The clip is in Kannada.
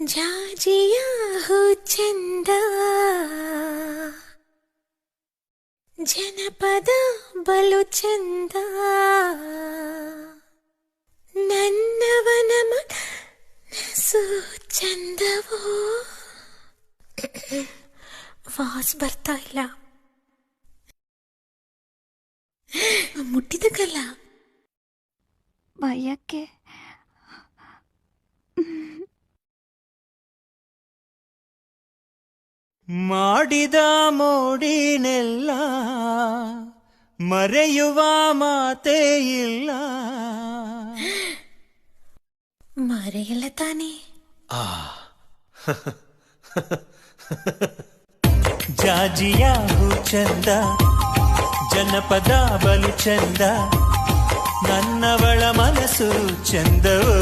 ಜಾಜಿಯ ಹೂ ಚಂದ, ಜನಪದ ಬಲು ಚಂದ, ನನ್ನವನ ಮನಸ್ಸು ಚಂದವೋ. ವಾಸ್ ಬರ್ತಾ ಇಲ್ಲ, ಮುಟ್ಟಿದಕ್ಕಲ್ಲ ಭಯಕ್ಕೆ. ಮಾಡಿದ ಮೋಡಿನೆಲ್ಲ ಮರೆಯುವ ಮಾತೇ ಇಲ್ಲ. ಮರೆಯಲ್ಲ ತಾನೇ. ಜಾಜಿಯ ಹೂ ಚಂದ, ಜನಪದ ಬಲು ಚಂದ, ನನ್ನವಳ ಮನಸ್ಸು ಚಂದವೋ.